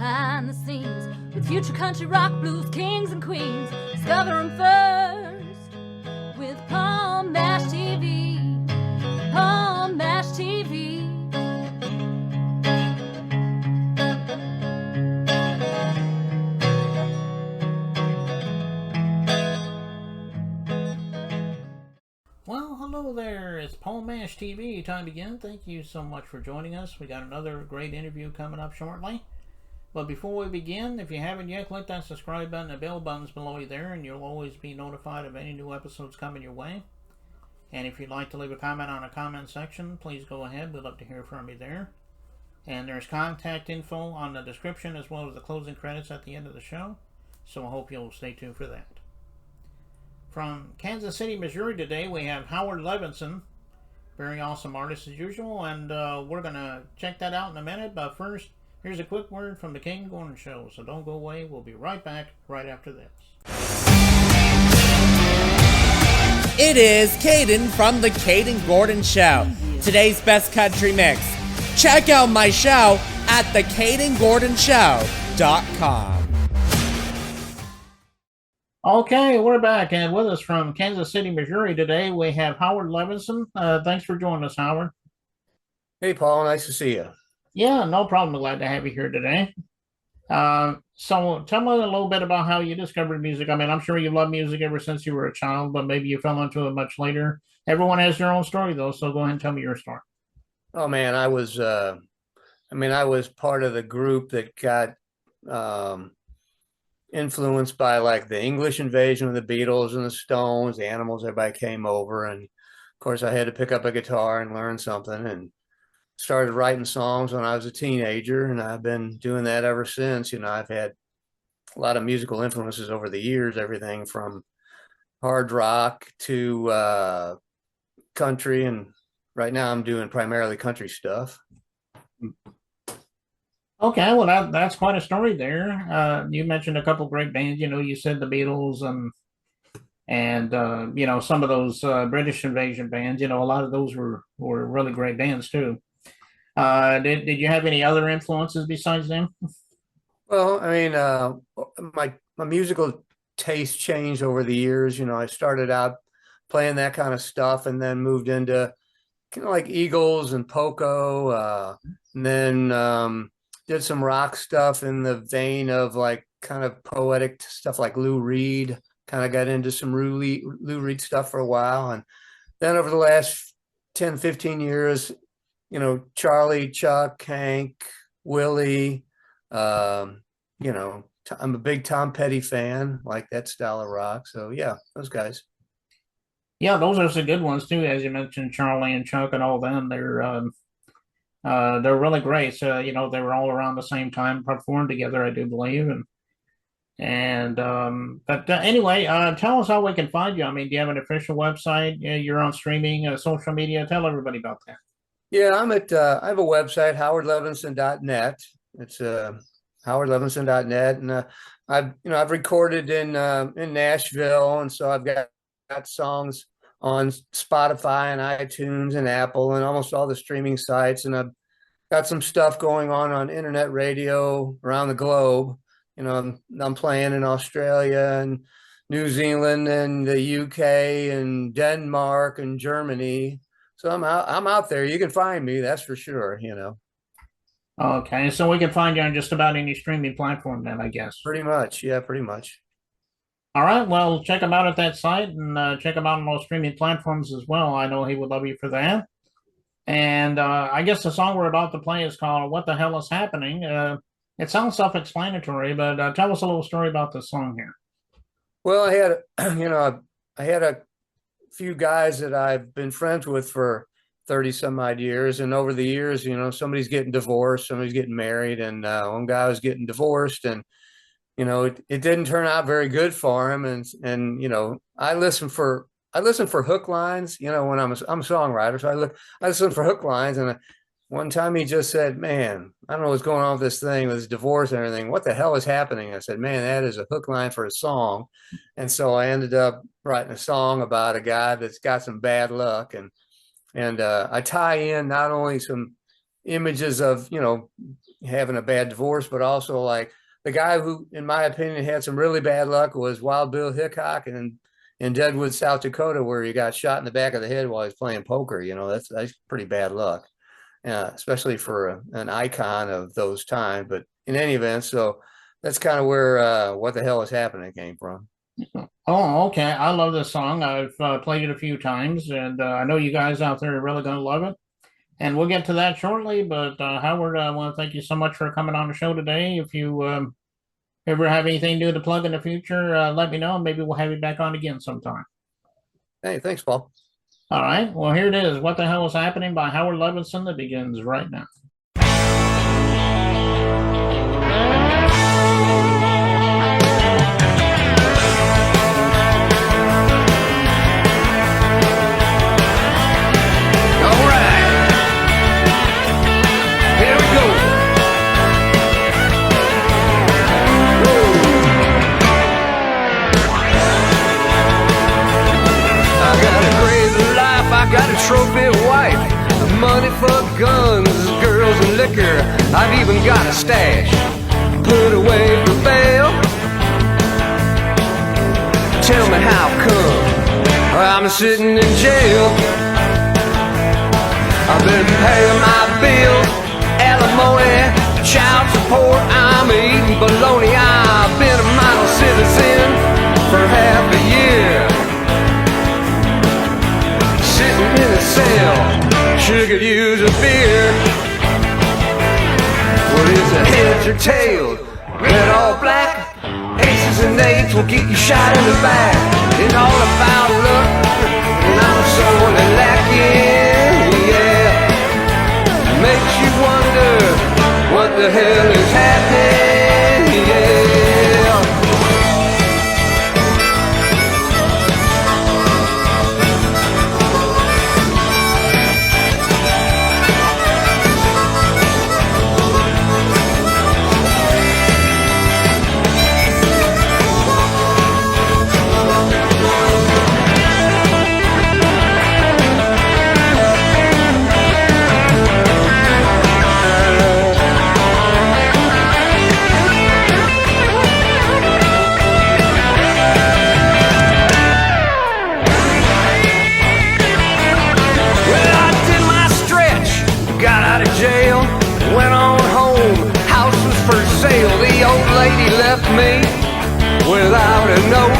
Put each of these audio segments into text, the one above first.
behind the scenes with future country rock blues kings and queens. Discover them first with Palm Mash TV. Palm Mash TV. Well, hello there. It's Palm Mash TV time again. Thank you so much for joining us. We got another great interview coming up shortly. But before we begin, if you haven't yet, click that subscribe button and bell buttons below you there, and you'll always be notified of any new episodes coming your way. And if you'd like to leave a comment on a comment section, please go ahead. We'd love to hear from you there. And there's contact info on the description as well as the closing credits at the end of the show. So I hope you'll stay tuned for that. From Kansas City, Missouri today, we have Howard Levinson. Very awesome artist as usual, and we're going to check that out in a minute. But first, here's a quick word from the Caden Gordon Show. So don't go away. We'll be right back right after this. It is Caden from the Caden Gordon Show. Today's best country mix. Check out my show at thecadengordonshow.com. Okay, we're back, and with us from Kansas City, Missouri today, we have Howard Levinson. Thanks for joining us, Howard. Hey, Paul. Nice to see you. Yeah, no problem. Glad to have you here today. So tell me a little bit about how you discovered music. I mean, I'm sure you loved music ever since you were a child, but maybe you fell into it much later. Everyone has their own story, though, so go ahead and tell me your story. Oh, man, I was part of the group that got influenced by like the English invasion of the Beatles and the Stones, the Animals. Everybody came over, and of course I had to pick up a guitar and learn something, and started writing songs when I was a teenager, and I've been doing that ever since. I've had a lot of musical influences over the years, everything from hard rock to country, and right now I'm doing primarily country stuff. Okay, well, that's quite a story there. You mentioned a couple great bands. You said the Beatles and some of those British invasion bands. A lot of those were really great bands too. Did you have any other influences besides them? Well, I mean, my musical taste changed over the years. I started out playing that kind of stuff, and then moved into kind of like Eagles and Poco, and then did some rock stuff in the vein of like kind of poetic stuff like Lou Reed. Kind of got into some Lou Reed stuff for a while. And then over the last 10, 15 years, Charlie, Chuck, Hank, Willie, I'm a big Tom Petty fan, like that style of rock. So yeah, those guys. Yeah, those are some good ones too. As you mentioned, Charlie and Chuck and all them, they're really great. So, they were all around the same time, performed together, I do believe. But anyway, tell us how we can find you. I mean, do you have an official website? You're on streaming, social media. Tell everybody about that. Yeah, I have a website, howardlevinson.net. It's howardlevinson.net, and I've recorded in Nashville, and so I've got songs on Spotify and iTunes and Apple and almost all the streaming sites. And I've got some stuff going on internet radio around the globe. I'm playing in Australia and New Zealand and the UK and Denmark and Germany. So I'm out there. You can find me, that's for sure, Okay, so we can find you on just about any streaming platform then, I guess. Pretty much. Yeah, pretty much. All right, well, check him out at that site, and check him out on those streaming platforms as well. I know he would love you for that. And I guess the song we're about to play is called What the Hell is Happening? It sounds self-explanatory, but tell us a little story about this song here. Well, I had a few guys that I've been friends with for 30 some odd years. And over the years, somebody's getting divorced, somebody's getting married, and one guy was getting divorced, and it didn't turn out very good for him. And I listen for hook lines, when I'm a songwriter. So I listen for hook lines. And one time he just said, "Man, I don't know what's going on with this thing, with this divorce and everything. What the hell is happening?" I said, "Man, that is a hook line for a song." And so I ended up writing a song about a guy that's got some bad luck. And I tie in not only some images of, having a bad divorce, but also like the guy who, in my opinion, had some really bad luck was Wild Bill Hickok in Deadwood, South Dakota, where he got shot in the back of the head while he's playing poker. That's pretty bad luck, especially for an icon of those times. But in any event, so that's kind of where What the Hell Is Happening came from. Oh, okay. I love this song. I've played it a few times, and I know you guys out there are really going to love it. And we'll get to that shortly. But Howard, I want to thank you so much for coming on the show today. If you ever have anything new to plug in the future, let me know. Maybe we'll have you back on again sometime. Hey, thanks, Paul. All right. Well, here it is. What the Hell Is Happening by Howard Levinson that begins right now. Got a trophy wife, money for guns, girls and liquor. I've even got a stash put away for bail. Tell me how come I'm sitting in jail. I've been paying my bills, alimony, child support. I'm eating bologna. I've been a model citizen for half a year. Sitting in a cell, sure could use a beer. Well, is it heads or tails, red or black? Aces and eights will get you shot in the back. It's all about luck, and I'm sorta lacking, yeah. Makes you wonder what the hell is happening, yeah. Me without a note.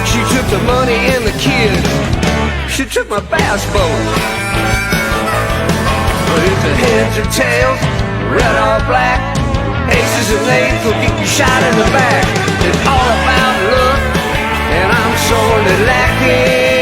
She took the money and the kids. She took my bass boat. But it's a heads or tails, red or black. Aces and eights will get you shot in the back. It's all about luck, and I'm sorely lacking.